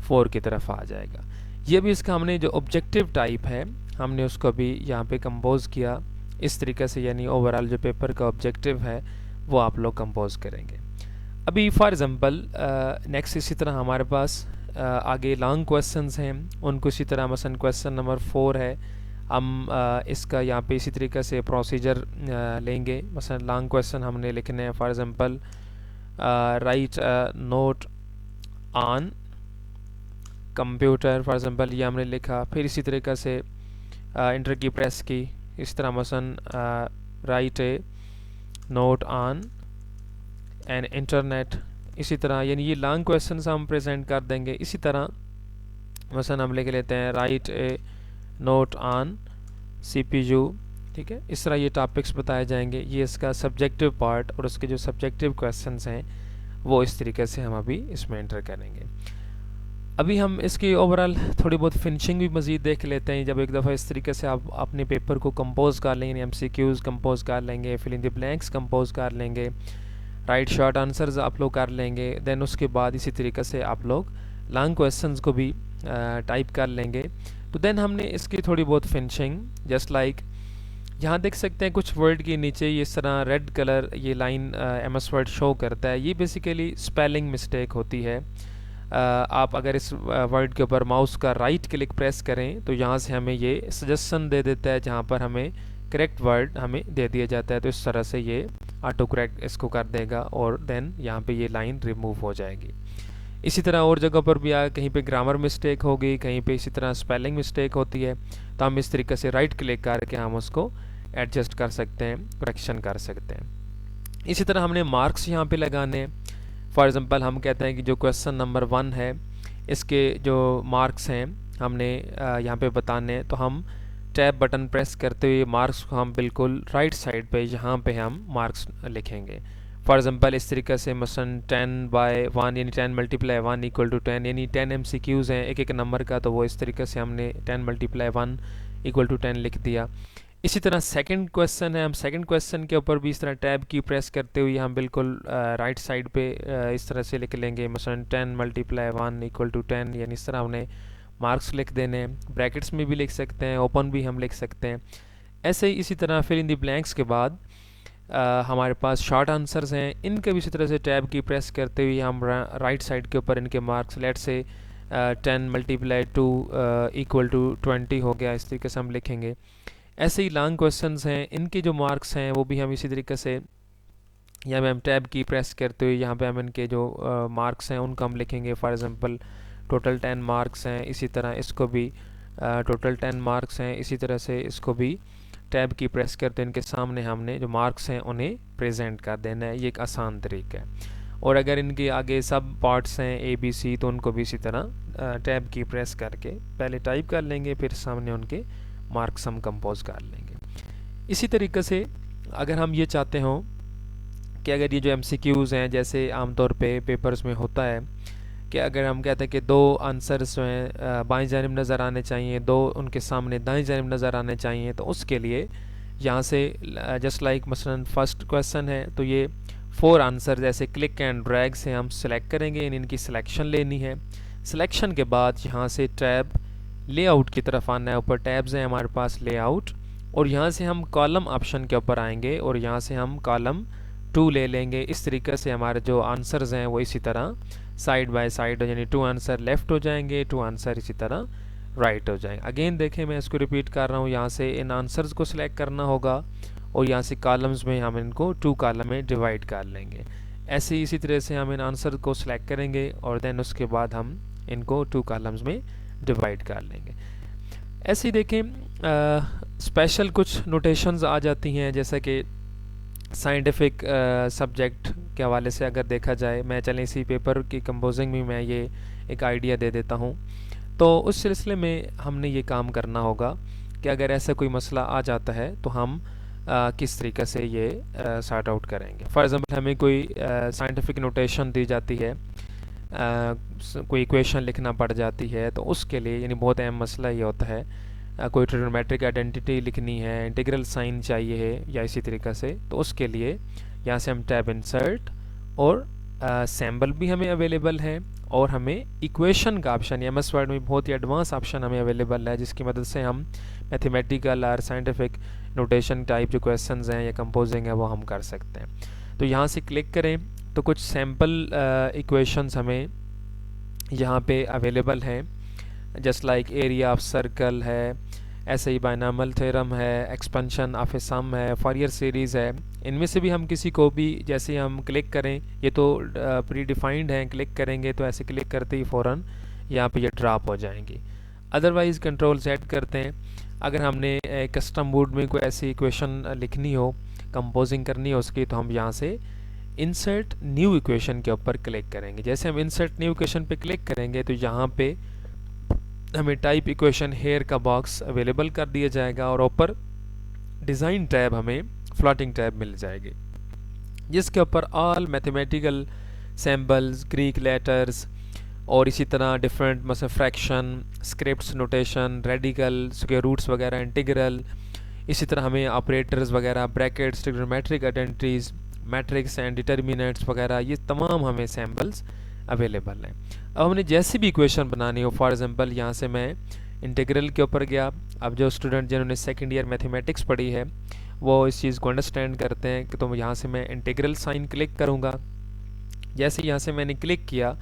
4 की तरफ आ जाएगा। ये भी इसका हमने जो ऑब्जेक्टिव टाइप है हमने उसको भी यहाँ पे कंपोज किया इस तरीके से, यानी ओवरऑल जो पेपर का ऑब्जेक्टिव है वो आप लोग कंपोज करेंगे। अभी फॉर एग्जांपल नेक्स्ट इसी तरह हमारे पास आगे लॉन्ग क्वेश्चंस हैं, उनको इसी तरह मसलन क्वेश्चन नंबर 4 है, हम इसका यहाँ पे इसी तरीके से प्रोसीजर लेंगे। मसलन लॉन्ग क्वेश्चन हमने लिखने हैं, for example right note on computer, for example ये हमने लिखा। फिर इसी तरीके से इंटर की प्रेस की, इस तरह मसलन right A note on an internet, इसी तरह यानी ये लॉन्ग क्वेश्चन हम प्रेजेंट कर देंगे। इसी तरह मसलन हम लिख लेते हैं right A note on CPU। ठीक है, इस तरह ये टॉपिक्स बताए जाएंगे। ये इसका सब्जेक्टिव पार्ट और उसके जो सब्जेक्टिव क्वेश्चंस हैं वो इस तरीके से हम अभी इसमें एंटर करेंगे। अभी हम इसकी ओवरऑल थोड़ी बहुत फिनिशिंग भी मज़ीद देख लेते हैं। जब एक दफ़ा इस तरीके से आप अपने पेपर को कंपोज कर लेंगे, MCQs कंपोज कर लेंगे, fill in the blanks compose कर लेंगे, राइट शॉर्ट आंसर्स आप लोग कर लेंगे, देन उसके बाद इसी तरीके से आप लोग लॉन्ग क्वेश्चंस को भी टाइप कर लेंगे। तो देन हमने इसकी थोड़ी बहुत फिनिशिंग जस्ट लाइक यहाँ देख सकते हैं कुछ वर्ड के नीचे ये इस तरह रेड कलर ये लाइन MS वर्ड शो करता है। ये बेसिकली स्पेलिंग मिस्टेक होती है। आप अगर इस वर्ड के ऊपर माउस का राइट क्लिक प्रेस करें तो यहाँ से हमें ये सजेशन दे देता है जहाँ पर हमें करेक्ट वर्ड हमें दे दिया जाता है। तो इस तरह से ये ऑटो करेक्ट इसको कर देगा और देन यहाँ पे ये लाइन रिमूव हो जाएगी। इसी तरह और जगह पर भी कहीं पे ग्रामर मिस्टेक होगी, कहीं पे इसी तरह स्पेलिंग मिस्टेक होती है, तो हम इस तरीके से राइट क्लिक करके हम उसको एडजस्ट कर सकते हैं, करेक्शन कर सकते हैं। इसी तरह हमने मार्क्स यहाँ पे लगाने हैं। फॉर एग्जांपल हम कहते हैं कि जो क्वेश्चन नंबर 1 है इसके जो मार्क्स हैं हमने यहाँ पे बताने हैं, तो हम टैब बटन प्रेस करते हुए मार्क्स को हम बिल्कुल राइट साइड पे यहाँ पे हम मार्क्स लिखेंगे। फॉर एग्जांपल इस तरीके से मसलन 10/1 यानी 10 × 1 = 10, यानी 10 MCQs हैं एक एक नंबर का, तो वो इस तरीके से हमने 10 × 1 = 10 लिख दिया। इसी तरह सेकंड क्वेश्चन है, हम सेकंड क्वेश्चन के ऊपर भी इस तरह टैब की प्रेस करते हुए हम बिल्कुल राइट साइड पे इस तरह से लिख लेंगे, मसलन 10 × 1 = 10, यानी इस तरह हमने मार्क्स लिख देने हैं। ब्रैकेट्स में भी लिख सकते हैं, ओपन भी हम लिख सकते हैं। ऐसे ही इसी तरह फिल इन द ब्लैंक्स के बाद हमारे पास शॉर्ट आंसर्स हैं, इनके भी इसी तरह से टैब की प्रेस करते हुए हम राइट साइड के ऊपर इनके मार्क्स लेट से 10 × 2 = 20 हो गया, इस तरीके से हम लिखेंगे। ऐसे ही लॉन्ग क्वेश्चंस हैं, इनके जो मार्क्स हैं वो भी हम इसी तरीके से यहाँ पे हम टैब की प्रेस करते हुए यहाँ पे हम इनके जो मार्क्स हैं उनको हम लिखेंगे। फॉर एग्जांपल टोटल 10 मार्क्स हैं, इसी तरह इसको भी टोटल 10 मार्क्स हैं, इसी तरह से इसको भी टैब की प्रेस करते इनके सामने हमने जो मार्क्स हैं उन्हें प्रेजेंट कर देना है। ये एक आसान तरीका है। और अगर इनके आगे सब पार्ट्स हैं ABC तो उनको भी इसी तरह टैब की प्रेस करके पहले टाइप कर लेंगे, फिर सामने उनके मार्क्स हम कंपोज कर लेंगे। इसी तरीके से अगर हम ये चाहते हों कि अगर ये जो MCQs हैं, जैसे आमतौर पे पेपर्स में होता है कि अगर हम कहते हैं कि 2 आंसर्स जो हैं बाईं जानिब नज़र आने चाहिए, 2 उनके सामने दाईं जानिब नज़र आने चाहिए, तो उसके लिए यहाँ से जस्ट लाइक मसलन फर्स्ट क्वेश्चन है तो ये 4 आंसर ऐसे क्लिक एंड ड्रैग से हम सेलेक्ट करेंगे, इनकी सिलेक्शन लेनी है। सिलेक्शन के बाद यहाँ से टैब लेआउट की तरफ आना है, ऊपर टैब्स हैं हमारे पास लेआउट, और यहाँ से हम कॉलम ऑप्शन के ऊपर आएंगे और यहाँ से हम कॉलम 2 ले लेंगे। इस तरीके से हमारे जो आंसर्स हैं वो इसी तरह साइड बाय साइड, यानी 2 आंसर लेफ़्ट हो जाएंगे, 2 आंसर इसी तरह राइट हो जाएंगे। अगेन देखें, मैं इसको रिपीट कर रहा हूँ, यहाँ से इन आंसर्स को सिलेक्ट करना होगा और यहाँ से कॉलम्स में हम इनको 2 कॉलम में डिवाइड कर लेंगे। ऐसे इसी तरह से हम इन आंसर को सिलेक्ट करेंगे और देन उसके बाद हम इनको 2 कॉलम्स में डिवाइड कर लेंगे। ऐसे ही देखें स्पेशल कुछ नोटेशंस आ जाती हैं, जैसा कि साइंटिफिक सब्जेक्ट के हवाले से अगर देखा जाए, मैं चलें इसी पेपर की कंपोजिंग में मैं ये एक आइडिया दे देता हूँ। तो उस सिलसिले में हमने ये काम करना होगा कि अगर ऐसा कोई मसला आ जाता है तो हम किस तरीके से ये सॉर्ट आउट करेंगे। फॉर एग्जांपल हमें कोई साइंटिफिक नोटेशन दी जाती है, कोई इक्वेशन लिखना पड़ जाती है, तो उसके लिए यानी बहुत अहम मसला ये होता है, कोई ट्रिग्नोमेट्रिक आइडेंटिटी लिखनी है, इंटीग्रल साइन चाहिए है या इसी तरीक़े से, तो उसके लिए यहाँ से हम टैब इंसर्ट और सैम्बल भी हमें अवेलेबल है, और हमें इक्वेशन का ऑप्शन MS वर्ड में बहुत ही एडवांस ऑप्शन हमें अवेलेबल है, जिसकी मदद से हम मैथमेटिकल और साइंटिफिक नोटेशन टाइप जो क्वेश्चंस हैं या कंपोजिंग है वो हम कर सकते हैं। तो यहाँ से क्लिक करें तो कुछ सैम्पल इक्वेशंस हमें यहाँ पे अवेलेबल हैं, just like area of circle है, ऐसे ही बायनॉमियल थ्योरम है, एक्सपेंशन ऑफ ए सम है, फॉरियर सीरीज़ है। इनमें से भी हम किसी को भी जैसे हम क्लिक करें, ये तो प्री डिफाइंड हैं, क्लिक करेंगे तो ऐसे क्लिक करते ही फ़ौरन यहाँ पे ये ड्रॉप हो जाएंगी। अदरवाइज़ कंट्रोल सेट करते हैं, अगर हमने कस्टम मोड में कोई ऐसी इक्वेशन लिखनी हो, कंपोजिंग करनी हो उसकी, तो हम यहाँ से इंसर्ट न्यू इक्वेशन के ऊपर क्लिक करेंगे। जैसे हम इंसर्ट न्यू इक्वेशन पे क्लिक करेंगे तो यहाँ पे हमें टाइप इक्वेशन हेयर का बॉक्स अवेलेबल कर दिया जाएगा और ऊपर डिज़ाइन टैब हमें फ्लोटिंग टैब मिल जाएगी, जिसके ऊपर all mathematical symbols, Greek letters और इसी तरह डिफरेंट मतलब fraction, scripts, notation, radical, square roots वगैरह, इंटीग्रल, इसी तरह हमें ऑपरेटर्स वगैरह, brackets, trigonometric identities, matrix and determinants वगैरह, ये तमाम हमें सैम्बल्स अवेलेबल हैं। अब हमने जैसी भी इक्वेशन बनानी हो, फॉर एग्जांपल यहाँ से मैं इंटीग्रल के ऊपर गया। अब जो स्टूडेंट जिन्होंने सेकंड ईयर मैथमेटिक्स पढ़ी है वो इस चीज़ को अंडरस्टैंड करते हैं कि तो यहाँ से मैं इंटीग्रल साइन क्लिक करूँगा। जैसे यहाँ से मैंने क्लिक किया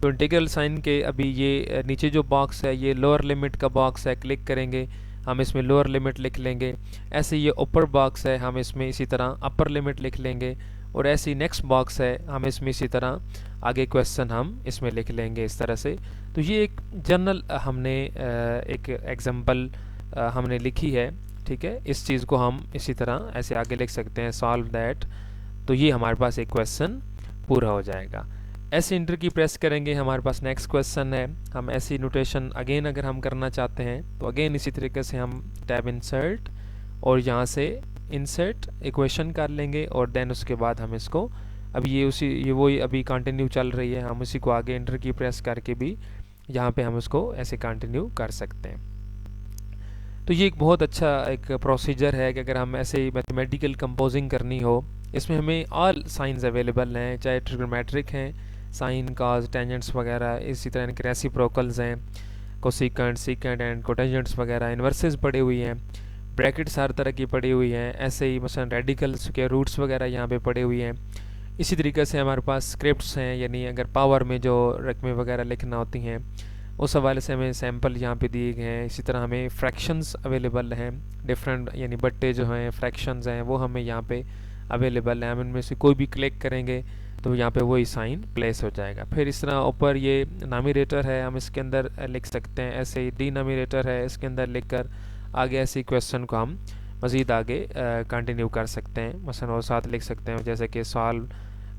तो इंटीग्रल साइन के अभी ये नीचे जो बॉक्स है ये लोअर लिमिट का बॉक्स है, क्लिक करेंगे हम इसमें लोअर लिमिट लिख लेंगे। ऐसे ये ऊपर बॉक्स है, हम इसमें इसी तरह अपर लिमिट लिख लेंगे, और ऐसी नेक्स्ट बॉक्स है, हम इसमें इसी तरह आगे क्वेश्चन हम इसमें लिख लेंगे इस तरह से। तो ये एक जनरल हमने एक एग्जांपल हमने लिखी है, ठीक है। इस चीज़ को हम इसी तरह ऐसे आगे लिख सकते हैं, सॉल्व दैट, तो ये हमारे पास एक क्वेश्चन पूरा हो जाएगा। ऐसे इंटर की प्रेस करेंगे, हमारे पास नेक्स्ट क्वेश्चन है। हम ऐसी नोटेशन अगेन अगर हम करना चाहते हैं तो अगेन इसी तरीके से हम टैब इंसर्ट और यहाँ से इंसर्ट इक्वेशन कर लेंगे, और देन उसके बाद हम इसको अभी ये वही अभी कंटिन्यू चल रही है, हम उसी को आगे इंटर की प्रेस करके भी यहाँ पे हम उसको ऐसे कंटिन्यू कर सकते हैं। तो ये एक बहुत अच्छा एक प्रोसीजर है कि अगर हम ऐसे मैथमेटिकल कंपोजिंग करनी हो, इसमें हमें ऑल साइंस अवेलेबल हैं, चाहे ट्रिग्नोमेट्रिक हैं, साइन, कॉस, टेंजेंट्स वगैरह, इसी तरह इनके रेसिप्रोकल्स हैं, कोसिकेंट, सीकेंट एंड कोटेंजेंट्स वगैरह, इन्वर्सेस पड़ी हुई हैं, ब्रैकेट्स हर तरह की पड़ी हुई हैं, ऐसे ही मसलन रेडिकल्स के रूट्स वगैरह यहाँ पे पड़े हुए हैं। इसी तरीके से हमारे पास स्क्रिप्ट्स हैं, यानी अगर पावर में जो रकमें वगैरह लिखना होती हैं उस हवाले से हमें सैम्पल यहाँ पे दिए गए हैं। इसी तरह हमें फ्रैक्शंस अवेलेबल हैं, डिफरेंट यानी बट्टे जो हैं फ्रैक्शंस हैं वो हमें यहाँ पे अवेलेबल हैं। हम इनमें से कोई भी क्लिक करेंगे तो यहाँ पे वही साइन प्लेस हो जाएगा। फिर इस तरह ऊपर ये नामिनेटर है, हम इसके अंदर लिख सकते हैं। ऐसे ही डिनोमिनेटर है, इसके अंदर लिखकर आगे ऐसे क्वेश्चन को हम मज़ीद आगे कंटिन्यू कर सकते हैं। मसलन और साथ लिख सकते हैं जैसे कि solve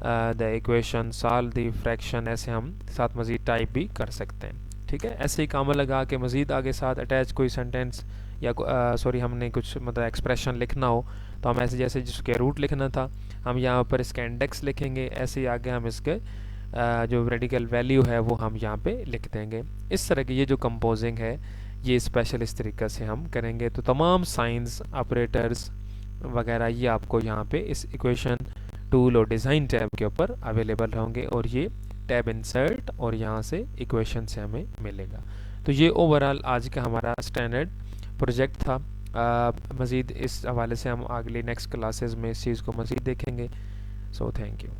the equation, solve the fraction, ऐसे हम साथ मज़ीद टाइप भी कर सकते हैं। ठीक है, ऐसे ही काम लगा के मज़ीद आगे साथ अटैच कोई सेंटेंस या सॉरी हमने कुछ मतलब एक्सप्रेशन लिखना हो तो हम ऐसे जैसे जिसके रूट लिखना था हम यहाँ पर इसका इंडेक्स लिखेंगे, ऐसे ही आगे हम इसके जो रेडिकल वैल्यू है वो हम यहाँ पे लिख देंगे। इस तरह की ये जो कंपोजिंग है ये स्पेशल इस तरीक़े से हम करेंगे। तो तमाम साइंस ऑपरेटर्स वगैरह ये आपको यहाँ पे इस इक्वेशन टूल और डिज़ाइन टैब के ऊपर अवेलेबल होंगे और ये टैब इंसर्ट और यहाँ से इक्वेशन से हमें मिलेगा। तो ये ओवरऑल आज का हमारा स्टैंडर्ड प्रोजेक्ट था। मज़ीद इस हवाले से हम अगली नेक्स्ट क्लासेस में इस चीज़ को मज़ीद देखेंगे। So thank you.